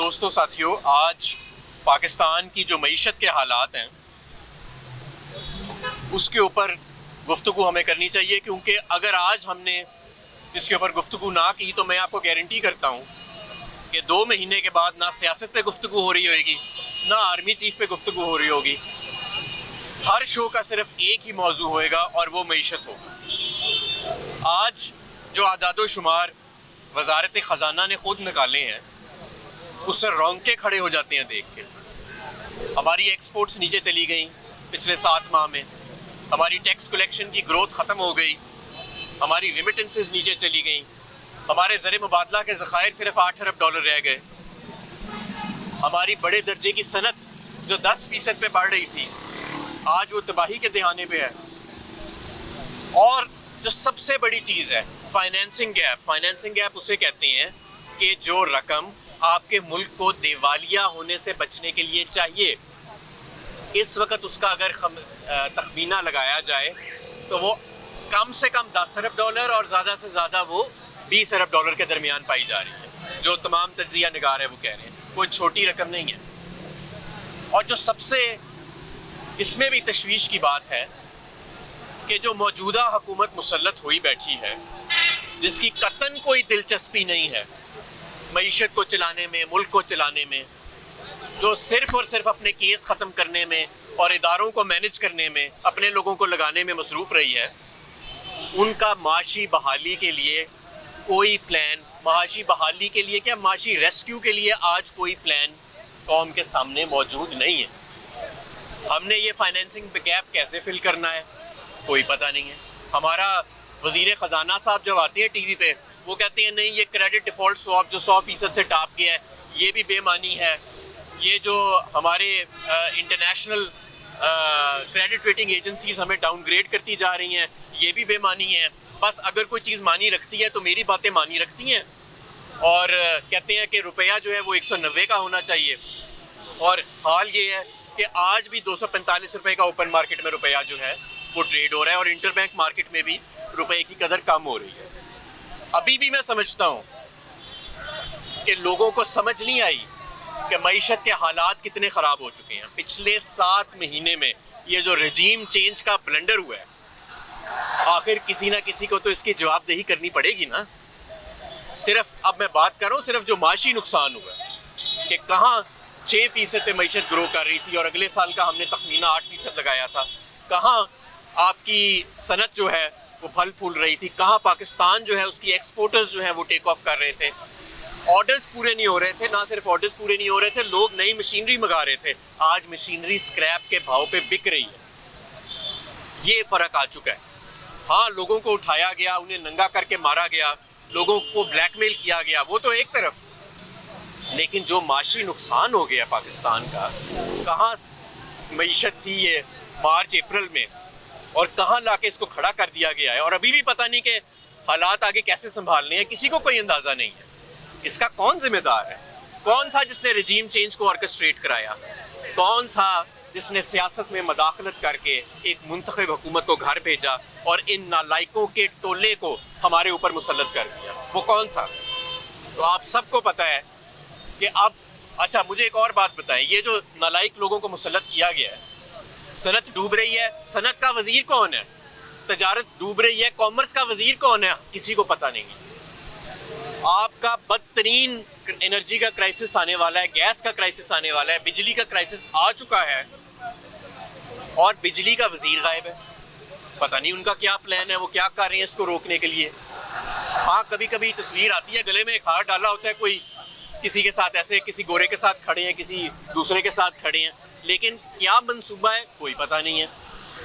दोस्तों साथियों, आज पाकिस्तान की जो मईशत के हालात हैं उसके ऊपर गुफ्तगू हमें करनी चाहिए, क्योंकि अगर आज हमने इसके ऊपर गुफ्तगू ना की तो मैं आपको गारंटी करता हूँ कि 2 महीने के बाद ना सियासत पे गुफ्तगू हो रही होगी, ना आर्मी चीफ पे गुफ्तगू हो रही होगी। हर शो का सिर्फ एक ही मौजू होएगा और वो मईशत होगा। आज जो आदादो शुमार वजारत ख़जाना ने खुद निकाले हैं उससे रोंगटे खड़े हो जाते हैं देख के। हमारी एक्सपोर्ट्स नीचे चली गई पिछले 7 माह में, हमारी टैक्स कलेक्शन की ग्रोथ ख़त्म हो गई, हमारी रिमिटेंसेस नीचे चली गई, हमारे ज़र मुबादला के ज़खायर सिर्फ 8 अरब डॉलर रह गए, हमारी बड़े दर्जे की सनत जो 10% पे बढ़ रही थी आज वो तबाही के दहाने पे है। और जो सबसे बड़ी चीज़ है फाइनेंसिंग गैप उसे कहते हैं कि जो रकम आपके मुल्क को दिवालिया होने से बचने के लिए चाहिए, इस वक्त उसका अगर तखमीना लगाया जाए तो वो कम से कम 10 अरब डॉलर और ज़्यादा से ज़्यादा वो 20 अरब डॉलर के दरमियान पाई जा रही है। जो तमाम तज्जिया निगार है वो कह रहे हैं कोई छोटी रकम नहीं है। और जो सबसे इसमें भी तशवीश की बात है कि जो मौजूदा हुकूमत मुसल्लत हुई बैठी है, जिसकी कतन कोई दिलचस्पी नहीं है मईशत को चलाने में, मुल्क को चलाने में, जो सिर्फ और सिर्फ अपने केस ख़त्म करने में और इदारों को मैनेज करने में, अपने लोगों को लगाने में मसरूफ़ रही है, उनका माशी बहाली के लिए कोई प्लान, माशी बहाली के लिए क्या, माशी रेस्क्यू के लिए आज कोई प्लान कौम के सामने मौजूद नहीं है। हमने ये फाइनेंसिंग गैप कैसे फिल करना है कोई पता नहीं है। हमारा वज़ीर ख़जाना साहब जब आते हैं टीवी पे वो कहते हैं नहीं, ये क्रेडिट डिफ़ॉल्ट स्वैप जो 100% से टॉप गया है ये भी बेमानी है, ये जो हमारे इंटरनेशनल क्रेडिट रेटिंग एजेंसीज हमें डाउनग्रेड करती जा रही हैं ये भी बेमानी है। बस अगर कोई चीज़ मानी रखती है तो मेरी बातें मानी रखती हैं। और कहते हैं कि रुपया जो है वो 190 का होना चाहिए। और हाल ये है कि आज भी 245 रुपये का ओपन मार्केट में रुपया जो है वो ट्रेड हो रहा है और इंटरबैंक मार्केट में भी रुपये की कदर कम हो रही है। अभी भी मैं समझता हूँ कि लोगों को समझ नहीं आई कि मईशत के हालात कितने ख़राब हो चुके हैं। पिछले 7 महीने में ये जो रजीम चेंज का ब्लंडर हुआ है, आखिर किसी ना किसी को तो इसकी जवाबदेही करनी पड़ेगी ना। सिर्फ अब मैं बात कर रहा हूँ सिर्फ जो माशी नुकसान हुआ है कि कहाँ 6% पे मईशत ग्रो कर रही थी और अगले साल का हमने तखमीना 8% लगाया था, कहाँ आपकी सनत जो है वो फल फूल रही थी, कहाँ पाकिस्तान जो है उसकी एक्सपोर्टर्स जो है वो टेक ऑफ कर रहे थे, ऑर्डर्स पूरे नहीं हो रहे थे, ना सिर्फ ऑर्डर्स पूरे नहीं हो रहे थे, लोग नई मशीनरी मंगा रहे थे। आज मशीनरी स्क्रैप के भाव पे बिक रही है। ये फ़र्क आ चुका है। हाँ, लोगों को उठाया गया, उन्हें नंगा करके मारा गया, लोगों को ब्लैकमेल किया गया, वो तो एक तरफ, लेकिन जो माशी नुकसान हो गया पाकिस्तान का, कहाँ मईशत थी ये मार्च अप्रैल में और कहाँ लाके इसको खड़ा कर दिया गया है। और अभी भी पता नहीं कि हालात आगे कैसे संभालने हैं, किसी को कोई अंदाज़ा नहीं है। इसका कौन जिम्मेदार है? कौन था जिसने रजीम चेंज को ऑर्केस्ट्रेट कराया? कौन था जिसने सियासत में मदाखलत करके एक मुंतखब हुकूमत को घर भेजा और इन नालायकों के टोले को हमारे ऊपर मुसल्लत कर दिया? वो कौन था? तो आप सबको पता है कि अब अच्छा, मुझे एक और बात बताएं, ये जो नालायक लोगों को मुसल्लत किया गया है, सनत डूब रही है, सनत का वजीर कौन है? तजारत डूब रही है, कॉमर्स का वजीर कौन है? किसी को पता नहीं है। आपका बदतरीन एनर्जी का क्राइसिस आने वाला है, गैस का क्राइसिस आने वाला है, बिजली का क्राइसिस आ चुका है और बिजली का वजीर गायब है। पता नहीं उनका क्या प्लान है, वो क्या कर रहे हैं इसको रोकने के लिए। हाँ, कभी कभी तस्वीर आती है, गले में एक हार डाला होता है कोई, किसी के साथ ऐसे, किसी गोरे के साथ खड़े हैं, किसी दूसरे के साथ खड़े हैं, लेकिन क्या मंसूबा है कोई पता नहीं है।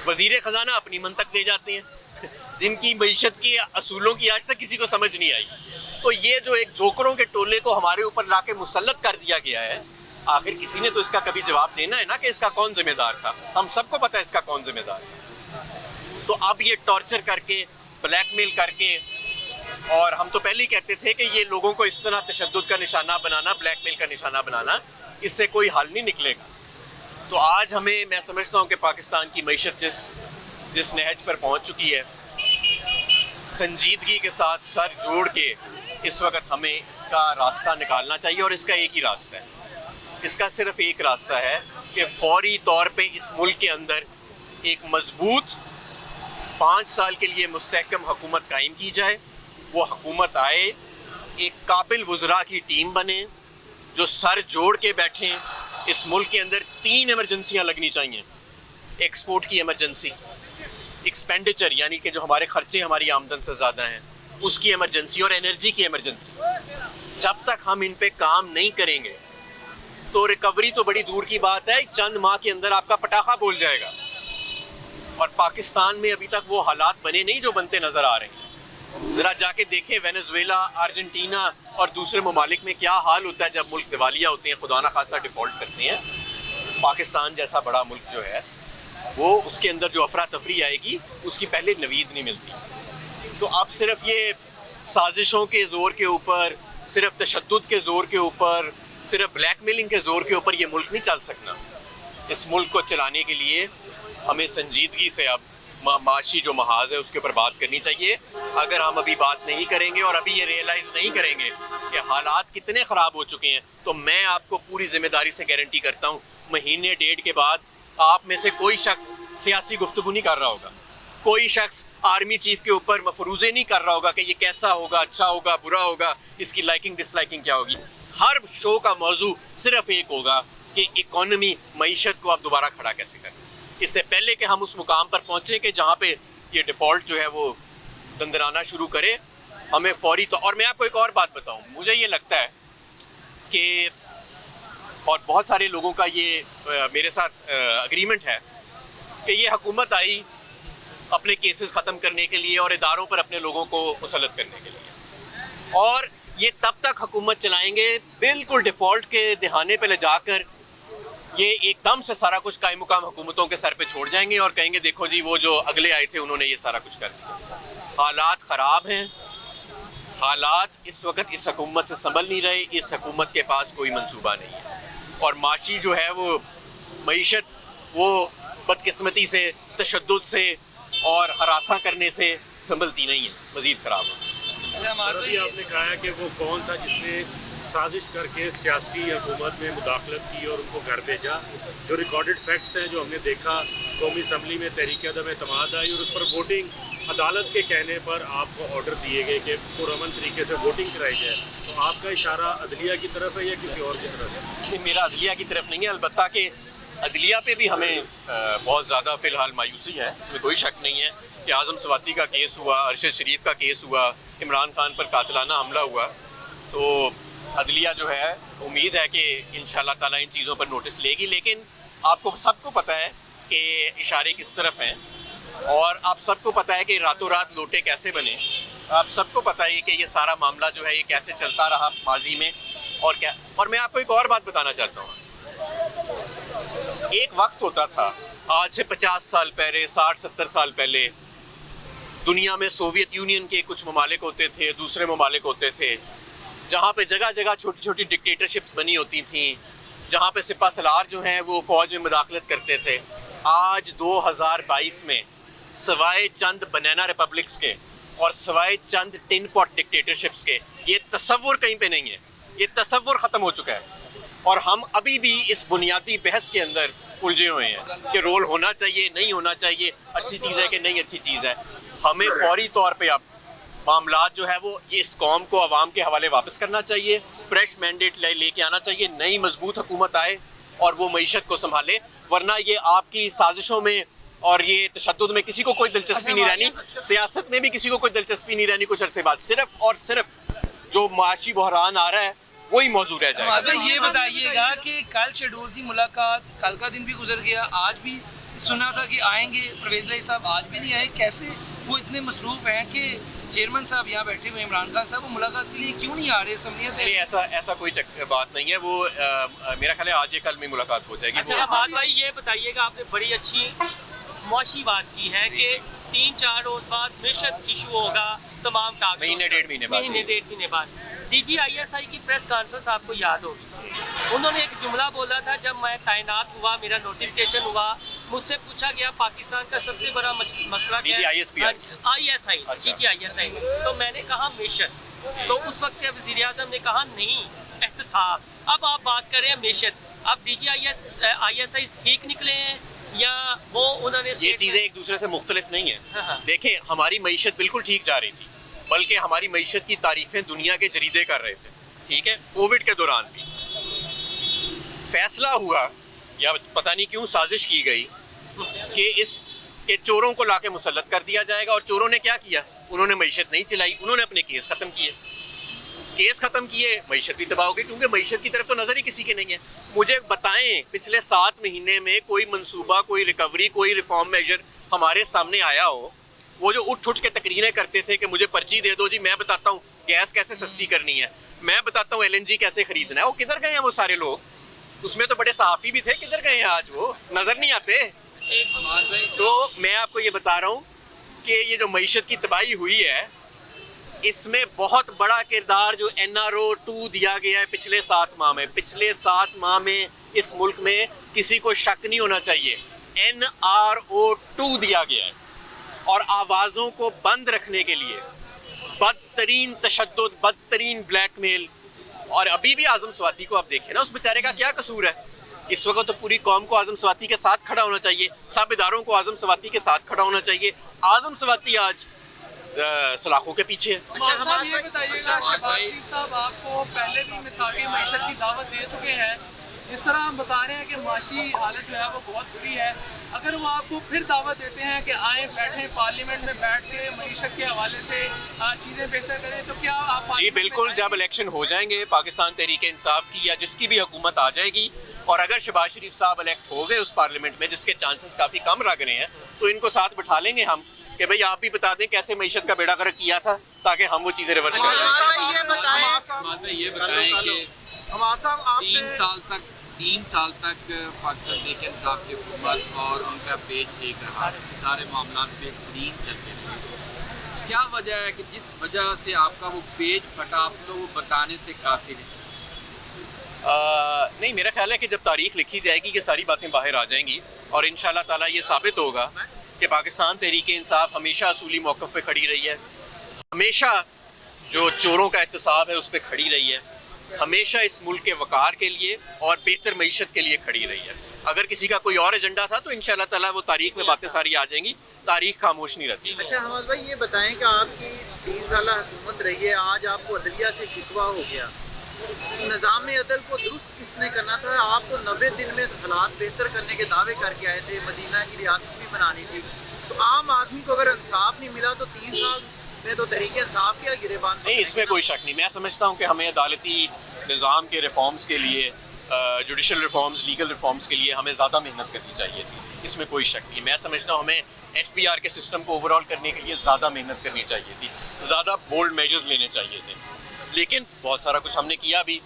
वजीर ख़जाना अपनी मंतक ले जाते हैं जिनकी मईशत की असूलों की आज तक किसी को समझ नहीं आई। तो ये जो एक जोकरों के टोले को हमारे ऊपर लाके मुसल्लत कर दिया गया है, आखिर किसी ने तो इसका कभी जवाब देना है ना कि इसका कौन जिम्मेदार था। हम सबको पता है इसका कौन जिम्मेदार है। तो अब ये टॉर्चर करके, ब्लैकमेल करके, और हम तो पहले ही कहते थे कि ये लोगों को इस तरह तशद्दुद का निशाना बनाना, ब्लैकमेल का निशाना बनाना, इससे कोई हल नहीं निकलेगा। तो आज हमें, मैं समझता हूँ कि पाकिस्तान की मईशत जिस नहज पर पहुँच चुकी है, संजीदगी के साथ सर जोड़ के इस वक्त हमें इसका रास्ता निकालना चाहिए और इसका एक ही रास्ता है, इसका सिर्फ एक रास्ता है कि फौरी तौर पे इस मुल्क के अंदर एक मजबूत 5 साल के लिए मुस्तहकम हुकूमत कायम की जाए। वो हुकूमत आए, एक काबिल वज़रा की टीम बने जो सर जोड़ के बैठें। इस मुल्क के अंदर 3 इमरजेंसियाँ लगनी चाहिए। एक्सपोर्ट की इमरजेंसी, एक्सपेंडिचर यानी कि जो हमारे खर्चे हमारी आमदन से ज़्यादा हैं उसकी इमरजेंसी, और एनर्जी की इमरजेंसी। जब तक हम इन पे काम नहीं करेंगे तो रिकवरी तो बड़ी दूर की बात है, चंद माह के अंदर आपका पटाखा बोल जाएगा। और पाकिस्तान में अभी तक वो हालात बने नहीं जो बनते नज़र आ रहे हैं। ज़रा जाके देखें वेनेजुएला, अर्जेंटीना और दूसरे ममालिक में क्या हाल होता है जब मुल्क दिवालिया होते हैं, खुदा ना खासा डिफ़ॉल्ट करते हैं। पाकिस्तान जैसा बड़ा मुल्क जो है वो, उसके अंदर जो अफरा तफरी आएगी उसकी पहले नवीद नहीं मिलती। तो अब सिर्फ ये साजिशों के ज़ोर के ऊपर, सिर्फ तशद्दुद के ज़ोर के ऊपर, सिर्फ ब्लैकमेलिंग के ज़ोर के ऊपर ये मुल्क नहीं चल सकना। इस मुल्क को चलाने के लिए हमें संजीदगी से अब माशी जो महाज है उसके ऊपर बात करनी चाहिए। अगर हम अभी बात नहीं करेंगे और अभी ये रियलाइज़ नहीं करेंगे कि हालात कितने ख़राब हो चुके हैं, तो मैं आपको पूरी ज़िम्मेदारी से गारंटी करता हूँ महीने डेढ़ के बाद आप में से कोई शख्स सियासी गुफ्तगू नहीं कर रहा होगा, कोई शख्स आर्मी चीफ के ऊपर मफरूज़े नहीं कर रहा होगा कि ये कैसा होगा, अच्छा होगा, बुरा होगा, इसकी लाइकिंग डिसलाइकिंग क्या होगी। हर शो का मौजू सिर्फ एक होगा कि इकॉनमी, मईशत को आप दोबारा खड़ा कैसे करें। इससे पहले कि हम उस मुकाम पर पहुँचें कि जहाँ पे ये डिफ़ॉल्ट जो है वो दंदराना शुरू करे, हमें फौरी तो। और मैं आपको एक और बात बताऊँ, मुझे ये लगता है कि, और बहुत सारे लोगों का ये मेरे साथ अग्रीमेंट है कि ये हुकूमत आई अपने केसेस ख़त्म करने के लिए और इदारों पर अपने लोगों को मुसल्लत करने के लिए, और ये तब तक हुकूमत चलाएंगे बिल्कुल डिफ़ॉल्ट के दहाने पे ले जाकर ये एकदम से सारा कुछ कायम मुकाम हुकूमतों के सर पे छोड़ जाएंगे और कहेंगे देखो जी वो जो अगले आए थे उन्होंने ये सारा कुछ कर दिया। हालात ख़राब हैं, हालात इस वक्त इस हुकूमत से संभल नहीं रहे, इस हुकूमत के पास कोई मंसूबा नहीं है, और माशी जो है वो मईशत वो बदकिस्मती से, तशद्दुद से और हरासा करने से संभलती नहीं है, मज़ीद ख़राब हो। आपने कहा कि वो कौन था जिसने साजिश करके सियासी हुकूमत में मुदाखलत की और उनको घर भेजा। जो रिकॉर्डेड फैक्ट्स हैं, जो हमने देखा, कौमी असम्बली में तहरीक अदम एतमाद आई और उस पर वोटिंग, अदालत के कहने पर आपको ऑर्डर दिए गए कि पुरअमन तरीके से वोटिंग कराई जाए। तो आपका इशारा अदलिया की तरफ है या किसी और की तरफ है? नहीं, मेरा अदलिया की तरफ नहीं है, अलबत्ता कि अदलिया पे भी हमें बहुत ज़्यादा फ़िलहाल मायूसी है, इसमें कोई शक नहीं है कि आज़म सवाती का केस हुआ, अरशद शरीफ का केस हुआ, इमरान खान पर कातिलाना हमला हुआ, तो अदलिया जो है उम्मीद है कि इंशाल्लाह ताला इन चीज़ों पर नोटिस लेगी। लेकिन आपको सबको पता है कि इशारे किस तरफ हैं, और आप सबको पता है कि रातों रात लोटे कैसे बने, आप सबको पता है कि ये सारा मामला जो है ये कैसे चलता रहा माजी में और क्या। और मैं आपको एक और बात बताना चाहता हूँ, एक वक्त होता था आज से 50 साल पहले, 60-70 साल पहले, दुनिया में सोवियत यूनियन के कुछ ममालिक होते थे, दूसरे ममालिक होते थे, जहाँ पे जगह जगह छोटी छोटी डिक्टेटरशिप्स बनी होती थी, जहाँ पे सिपा सलार जो हैं वो फ़ौज में मुदाखलत करते थे। आज 2022 में सवाए चंद बनाना रिपब्लिक्स के और सवाए चंद टिन पॉट डिक्टेटरशिप्स के ये तसव्वुर कहीं पे नहीं है, ये तसव्वुर ख़त्म हो चुका है। और हम अभी भी इस बुनियादी बहस के अंदर उलझे हुए हैं कि रोल होना चाहिए, नहीं होना चाहिए, अच्छी चीज़ है कि नहीं अच्छी चीज़ है। हमें फौरी तौर पे अब मामलात जो है वो ये इस कौम को आवाम के हवाले वापस करना चाहिए, फ्रेश मैंडेट लेके आना चाहिए, नई मजबूत हुकूमत आए और वो मईशत को संभाले, वरना ये आपकी साजिशों में और ये तशद्दुद में किसी को कोई दिलचस्पी नहीं रहनी, सियासत में भी किसी को कोई दिलचस्पी नहीं रहनी कुछ अरसे बाद। सिर्फ और सिर्फ जो माशी बहरान आ रहा है वही मौजूद रह जाएगा। ये बताइएगा कि कल शेड्यूल थी मुलाकात, कल का दिन भी गुजर गया, आज भी सुना था कि आएंगे परवेज़ इलाही साहब, आज भी नहीं आए। कैसे वो इतने मसरूफ़ हैं कि चेयरमैन साहब यहाँ बैठे हुए, इमरान खान साहब, वो मुलाकात के लिए क्यों नहीं आ रहे? समझिए ऐसा कोई बात नहीं है, वो मेरा ख्याल है आज या कल में मुलाकात हो जाएगी। अच्छा आबाद भाई, ये बताइएगा, आपने बड़ी अच्छी मौशी बात की है कि 3-4 रोज बाद मिशन इशू होगा तमाम टास्क, महीने डेढ़ महीने बाद। DGISI की प्रेस कॉन्फ्रेंस आपको याद होगी, उन्होंने एक जुमला बोला था, जब मैं तैनात हुआ, मेरा नोटिफिकेशन हुआ, मुझसे पूछा गया पाकिस्तान का सबसे बड़ा मसला क्या है, ISI, DGISI। तो मैंने कहा मिशन, तो उस वक्त के वज़ीर आज़म ने कहा नहीं एहतसाब। अब आप बात कर रहे हैं मीशत, अब DGISI ठीक निकले हैं या वो उन्होंने ये चीज़ें एक दूसरे से मुख्तलिफ नहीं है। हाँ। देखें, हमारी मईशत बिल्कुल ठीक जा रही थी, बल्कि हमारी मईशत की तारीफें दुनिया के जरीदे कर रहे थे, ठीक है। कोविड के दौरान भी फैसला हुआ या पता नहीं क्यों साजिश की गई कि इस के चोरों को लाके मुसल्लत कर दिया जाएगा, और चोरों ने क्या किया, उन्होंने मईशत नहीं चलाई, उन्होंने अपने केस ख़त्म किए, मईशत भी तबाह हो गई, क्योंकि मईशत की तरफ तो नज़र ही किसी की नहीं है। मुझे बताएं पिछले 7 महीने में कोई मंसूबा, कोई रिकवरी, कोई रिफॉर्म मेजर हमारे सामने आया हो। वो जो उठ के तकरीरें करते थे कि मुझे पर्ची दे दो जी, मैं बताता हूँ गैस कैसे सस्ती करनी है, मैं बताता हूँ LNG कैसे खरीदना है, वो किधर गए हैं वो सारे लोग? उसमें तो बड़े सहाफ़ी भी थे, किधर गए हैं आज? वो नज़र नहीं आते। तो मैं आपको ये बता रहा हूँ कि ये जो मईशत की तबाही हुई है, इसमें बहुत बड़ा किरदार जो NRO 2 दिया गया है पिछले 7 माह में। पिछले 7 माह में इस मुल्क में किसी को शक नहीं होना चाहिए, NRO 2 दिया गया है, और आवाज़ों को बंद रखने के लिए बदतरीन तशद्दुद, बदतरीन ब्लैकमेल। और अभी भी आज़म स्वाति को आप देखें ना, उस बेचारे का क्या कसूर है? इस वक्त तो पूरी कौम को आज़म स्वाति के साथ खड़ा होना चाहिए, सब इदारों को आज़म स्वाति के साथ खड़ा होना चाहिए। आज़म स्वाति आज सलाखों के पीछे है। अच्छा साहब ये बताइएगा, शहबाज शरीफ साहब आपको पहले भी मिसाकी मईशत की दावत दे चुके हैं, जिस तरह हम बता रहे हैं कि माशी हालत जो है वो बहुत बुरी है, अगर वो आपको फिर दावत देते हैं कि आए बैठें पार्लियामेंट में बैठ के मईशत के हवाले से चीज़ें बेहतर करें, तो क्या आप? जी बिल्कुल, जब इलेक्शन हो जाएंगे पाकिस्तान तहरीक इंसाफ की या जिसकी भी हुकूमत आ जाएगी, और अगर शहबाज शरीफ साहब इलेक्ट हो गए उस पार्लियामेंट में, जिसके चांसेस काफ़ी कम लग रहे हैं, तो इनको साथ बिठा लेंगे हम कि भाई आप भी बता दें कैसे मईशत का बेड़ा गर्क किया था, ताकि हम वो चीज़ें रिवर्स कर दें। ये बताएं कि 3 साल तक पाकिस्तान तहरीक इंसाफ की हुकूमत और उनका पेज एक रहा, सारे मामला बेहतरीन चलते रहे। क्या वजह है कि जिस वजह से आपका वो पेज फटा, आप लोग वो बताने से कासिर हैं? नहीं, मेरा ख्याल है कि जब तारीख लिखी जाएगी ये सारी बातें बाहर आ जाएंगी, और इंशाल्लाह ताला ये साबित होगा कि पाकिस्तान तहरीक इंसाफ हमेशा असूली मौक़िफ़ पे खड़ी रही है, हमेशा जो चोरों का एहतसाब है उस पर खड़ी रही है, हमेशा इस मुल्क के वक़ार के लिए और बेहतर मईशत के लिए खड़ी रही है। अगर किसी का कोई और एजेंडा था तो इंशाल्लाह ताला वो तारीख में बातें सारी आ जाएंगी, तारीख खामोश नहीं रहती। अच्छा हमाद भाई ये बताएं कि आपकी 3 साल हुकूमत रही है, आज आपको अदलिया से शिकवा हो गया, निज़ाम अदल को दुरुस्त किसने करना था? आपको 90 दिन में हालात बेहतर करने के दावे करके आए थे, मदीना की रियासत भी बनानी थी, तो आम आदमी को अगर इंसाफ नहीं मिला तो 3 साल में तो तहरीक इंसाफ क्या गिरेबान? नहीं, इसमें कोई शक नहीं। मैं समझता हूँ कि हमें अदालती निज़ाम के रिफॉर्म्स के लिए, जुडिशल रिफॉर्म्स, लीगल रिफॉर्म्स के लिए हमें ज़्यादा मेहनत करनी चाहिए थी, इसमें कोई शक नहीं। मैं समझता हूँ हमें FBR के सिस्टम को ओवरऑल करने के लिए ज़्यादा मेहनत करनी चाहिए थी, ज़्यादा बोल्ड मेजर्स लेने चाहिए थे, लेकिन बहुत सारा कुछ हमने किया भी।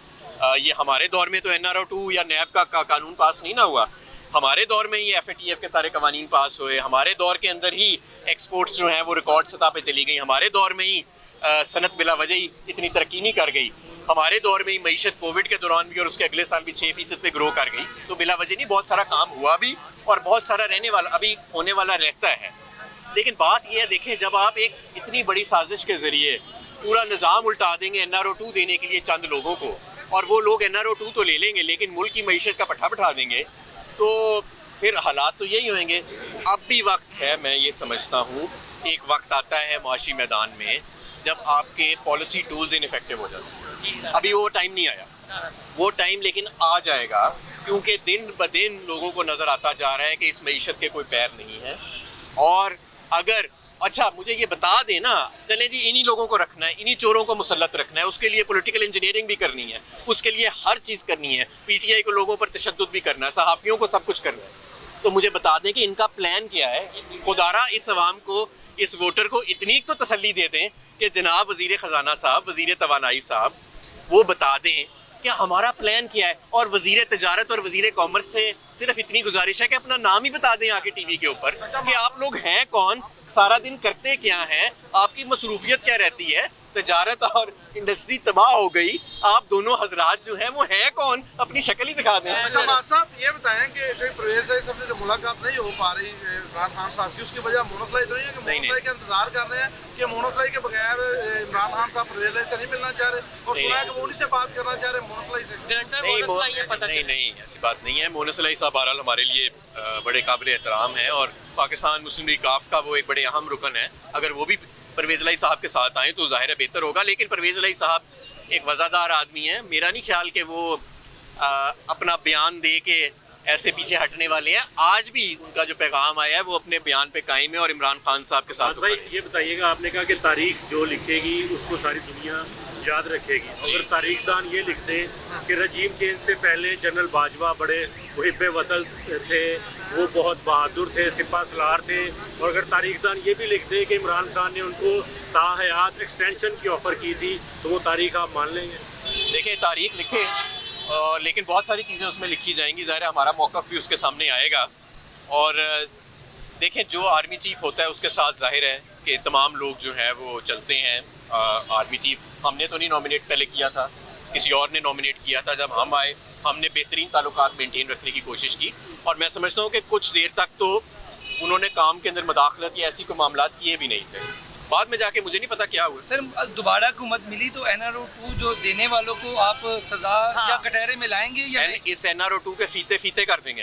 ये हमारे दौर में तो NRO 2 या नैब का कानून पास नहीं ना हुआ, हमारे दौर में ही FATF के सारे कवानीन पास हुए, हमारे दौर के अंदर ही एक्सपोर्ट्स जो हैं वो रिकॉर्ड सतह पे चली गई, हमारे दौर में ही सनत बिला वजह ही इतनी तरक्की नहीं कर गई, हमारे दौर में ही मईशत कोविड के दौरान भी और उसके अगले साल भी 6% पे ग्रो कर गई। तो बिला वजह नहीं, बहुत सारा काम हुआ भी और बहुत सारा रहने वाला अभी होने वाला रहता है। लेकिन बात यह है, देखें, जब आप एक इतनी बड़ी साजिश के ज़रिए पूरा निज़ाम उल्टा देंगे NRO 2 देने के लिए चंद लोगों को, और वो लोग NRO 2 तो ले लेंगे लेकिन मुल्क की मईशत का पट्टा बिठा देंगे, तो फिर हालात तो यही होंगे। अब भी वक्त है, मैं ये समझता हूँ, एक वक्त आता है माशी मैदान में जब आपके पॉलिसी टूल्स इनफेक्टिव हो जाते हैं। अभी वो टाइम नहीं आया, वो टाइम लेकिन आ जाएगा, क्योंकि दिन ब दिन लोगों को नज़र आता जा रहा है कि इस मईशत के कोई पैर नहीं है। और अगर अच्छा मुझे ये बता दें ना, चले जी इन्हीं लोगों को रखना है, इन्हीं चोरों को मुसल्लत रखना है, उसके लिए पॉलिटिकल इंजीनियरिंग भी करनी है, उसके लिए हर चीज़ करनी है, PTI को लोगों पर तशद्दुद भी करना है, सहाफ़ियों को सब कुछ करना है, तो मुझे बता दें कि इनका प्लान क्या है। खुदारा इस अवाम को, इस वोटर को इतनी तो तसल्ली दे दें कि जनाब वज़ीर ख़जाना साहब, वज़ीर तवानाई साहब, वो बता दें कि हमारा प्लान क्या है। और वज़ीर तजारत और वज़ीर कॉमर्स से सिर्फ इतनी गुजारिश है कि अपना नाम ही बता दें आके TV के ऊपर कि आप लोग हैं कौन, सारा दिन करते क्या हैं, आपकी मसरूफियत क्या रहती है, तजारत और इंडस्ट्री तबाह हो गई। आप दोनों हजरात जो हैं वो हैं कौन, अपनी शक्ल ही दिखा दें। अच्छा मां साहब ये बताएं कि जो परवेज है सबसे जो मुलाकात नहीं हो पा रही इमरान खान साहब की, उसकी वजह मोनोसलाई तो नहीं है कि मोनोसलाई का इंतजार कर रहे हैं कि मोनोसलाई के बगैर इमरान खान साहब परवेज से नहीं मिलना चाह रहे, और सुना है कि वो उन्हीं से बात करना चाह रहे मोनोसलाई से। नहीं ऐसी बात नहीं है। मोनसलाई साहब बहरहाल हमारे लिए बड़े काबिल एहतराम हैं और पाकिस्तान मुस्लिम लीग काफ का वो एक बड़े अहम रुकन है। अगर वो भी परवेज़ इलाही साहब के साथ आएँ तो ज़ाहिर है बेहतर होगा, लेकिन परवेज़ इलाही साहब एक वज़ादार आदमी है। मेरा नहीं ख्याल कि वो अपना बयान दे के ऐसे पीछे हटने वाले हैं। आज भी उनका जो पैगाम आया है वो अपने बयान पे कायम है और इमरान खान साहब के साथ। भाई ये बताइएगा, आपने कहा कि तारीख जो लिखेगी उसको सारी दुनिया याद रखेगी। अगर तारीखदान ये लिखते कि रजीम चेंज से पहले जनरल बाजवा बड़े मुहिब वतन थे, वो बहुत बहादुर थे, सिपा सलार थे, और अगर तारीखदान ये भी लिखते कि इमरान खान ने उनको ताहयात एक्सटेंशन की ऑफ़र की थी, तो वो तारीख आप मान लेंगे? देखिए तारीख लिखे लेकिन बहुत सारी चीज़ें उसमें लिखी जाएंगी। ज़ाहिर है हमारा मौक़िफ़ भी उसके सामने आएगा। और देखें जो आर्मी चीफ़ होता है उसके साथ ज़ाहिर है कि तमाम लोग जो हैं वो चलते हैं। आर्मी चीफ़ हमने तो नहीं नॉमिनेट पहले किया था, किसी और ने नॉमिनेट किया था। जब हम आए हमने बेहतरीन ताल्लुकात मेंटेन रखने की कोशिश की, और मैं समझता हूँ कि कुछ देर तक तो उन्होंने काम के अंदर मदाखलत या ऐसी कोई मामलात किए भी नहीं थे। बाद में जाके मुझे नहीं पता क्या हुआ। सर दोबारा हुकूमत मिली तो NRO 2 जो देने वालों को आप सज़ा या कटहरे में लाएंगे या इस NRO 2 के फीते कर देंगे।